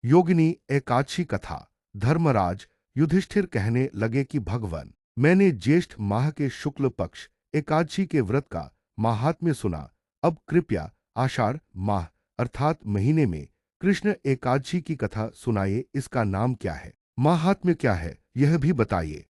योगिनी एकादशी कथा। धर्मराज युधिष्ठिर कहने लगे कि भगवान, मैंने ज्येष्ठ माह के शुक्ल पक्ष एकादशी के व्रत का माहात्म्य सुना। अब कृपया आषाढ़ माह अर्थात महीने में कृष्ण एकादशी की कथा सुनाइए। इसका नाम क्या है, माहात्म्य क्या है, यह भी बताइए।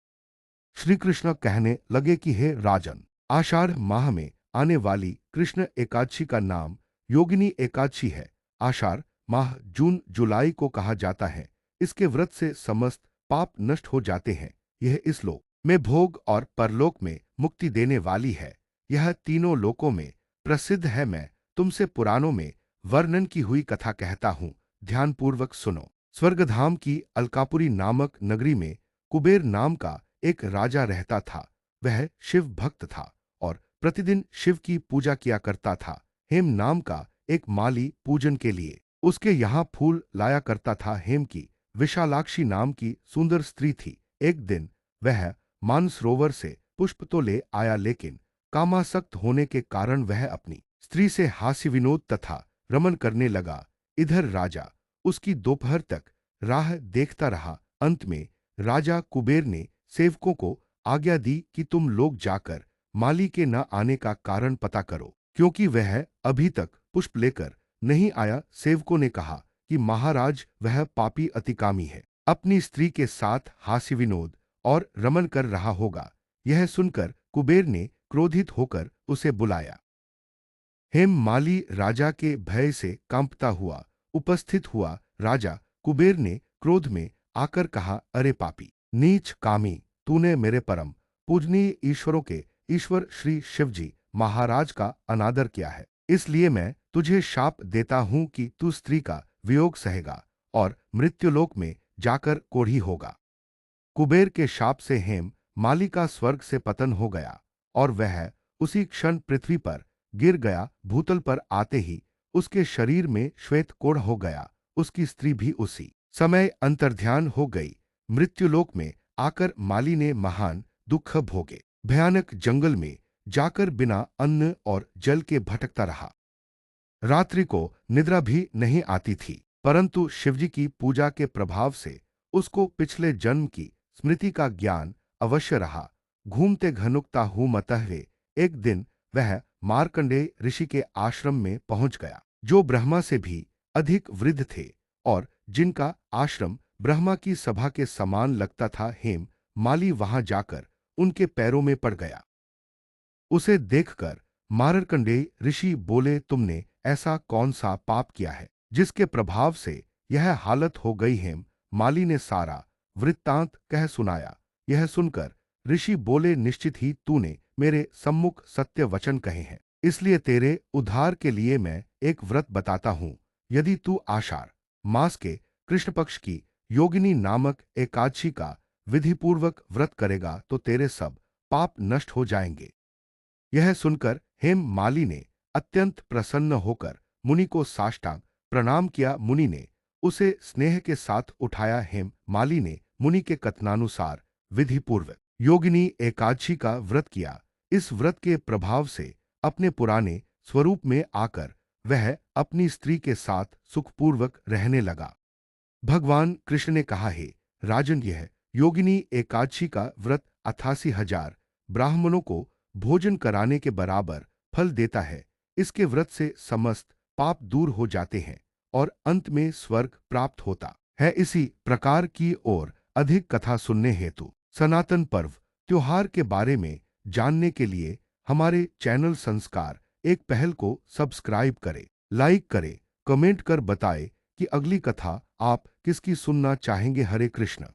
श्री कृष्ण कहने लगे कि हे राजन, आषाढ़ माह में आने वाली कृष्ण एकादशी का नाम योगिनी एकादशी है। आषाढ़ माह जून जुलाई को कहा जाता है। इसके व्रत से समस्त पाप नष्ट हो जाते हैं। यह इस लोक में भोग और परलोक में मुक्ति देने वाली है। यह तीनों लोकों में प्रसिद्ध है। मैं तुमसे पुराणों में वर्णन की हुई कथा कहता हूँ, ध्यानपूर्वक सुनो। स्वर्गधाम की अलकापुरी नामक नगरी में कुबेर नाम का एक राजा रहता था। वह शिव भक्त था और प्रतिदिन शिव की पूजा किया करता था। हेम नाम का एक माली पूजन के लिए उसके यहाँ फूल लाया करता था। हेम की विशालाक्षी नाम की सुंदर स्त्री थी। एक दिन वह मानसरोवर से पुष्प तो ले आया, लेकिन कामासक्त होने के कारण वह अपनी स्त्री से हास्य विनोद तथा रमन करने लगा। इधर राजा उसकी दोपहर तक राह देखता रहा। अंत में राजा कुबेर ने सेवकों को आज्ञा दी कि तुम लोग जाकर माली के न आने का कारण पता करो, क्योंकि वह अभी तक पुष्प लेकर नहीं आया। सेवकों ने कहा कि महाराज, वह पापी अतिकामी है, अपनी स्त्री के साथ हास्य विनोद और रमन कर रहा होगा। यह सुनकर कुबेर ने क्रोधित होकर उसे बुलाया। हेम माली राजा के भय से कांपता हुआ उपस्थित हुआ। राजा कुबेर ने क्रोध में आकर कहा, अरे पापी नीच कामी, तूने मेरे परम पूजनीय ईश्वरों के ईश्वर श्री शिवजी महाराज का अनादर किया है। इसलिए मैं तुझे शाप देता हूं कि तू स्त्री का वियोग सहेगा और मृत्युलोक में जाकर कोढ़ी होगा। कुबेर के शाप से हेम माली का स्वर्ग से पतन हो गया और वह उसी क्षण पृथ्वी पर गिर गया। भूतल पर आते ही उसके शरीर में श्वेत कोढ़ हो गया। उसकी स्त्री भी उसी समय अंतर्ध्यान हो गई। मृत्युलोक में आकर माली ने महान दुख भोगे। भयानक जंगल में जाकर बिना अन्न और जल के भटकता रहा। रात्रि को निद्रा भी नहीं आती थी, परंतु शिवजी की पूजा के प्रभाव से उसको पिछले जन्म की स्मृति का ज्ञान अवश्य रहा। घूमते घनुकता मतः हुए एक दिन वह मार्कंडेय ऋषि के आश्रम में पहुंच गया, जो ब्रह्मा से भी अधिक वृद्ध थे और जिनका आश्रम ब्रह्मा की सभा के समान लगता था। हेम माली वहां जाकर उनके पैरों में पड़ गया। उसे देखकर मार्कंडेय ऋषि बोले, तुमने ऐसा कौन सा पाप किया है जिसके प्रभाव से यह हालत हो गई। हेम माली ने सारा वृत्तांत कह सुनाया। यह सुनकर ऋषि बोले, निश्चित ही तूने मेरे सम्मुख सत्य वचन कहे हैं, इसलिए तेरे उद्धार के लिए मैं एक व्रत बताता हूं। यदि तू आषाढ़ मास के कृष्ण पक्ष की योगिनी नामक एकादशी का विधिपूर्वक व्रत करेगा तो तेरे सब पाप नष्ट हो जाएंगे। यह सुनकर हेम माली ने अत्यंत प्रसन्न होकर मुनि को साष्टांग प्रणाम किया। मुनि ने उसे स्नेह के साथ उठाया। हेम माली ने मुनि के कथनानुसार विधिपूर्वक योगिनी एकादशी का व्रत किया। इस व्रत के प्रभाव से अपने पुराने स्वरूप में आकर वह अपनी स्त्री के साथ सुखपूर्वक रहने लगा। भगवान कृष्ण ने कहा, हे राजन, यह योगिनी एकादशी का व्रत 88,000 ब्राह्मणों को भोजन कराने के बराबर फल देता है। इसके व्रत से समस्त पाप दूर हो जाते हैं और अंत में स्वर्ग प्राप्त होता है। इसी प्रकार की और अधिक कथा सुनने हेतु सनातन पर्व त्योहार के बारे में जानने के लिए हमारे चैनल संस्कार एक पहल को सब्सक्राइब करें, लाइक करें, कमेंट कर बताएं कि अगली कथा आप किसकी सुनना चाहेंगे। हरे कृष्ण।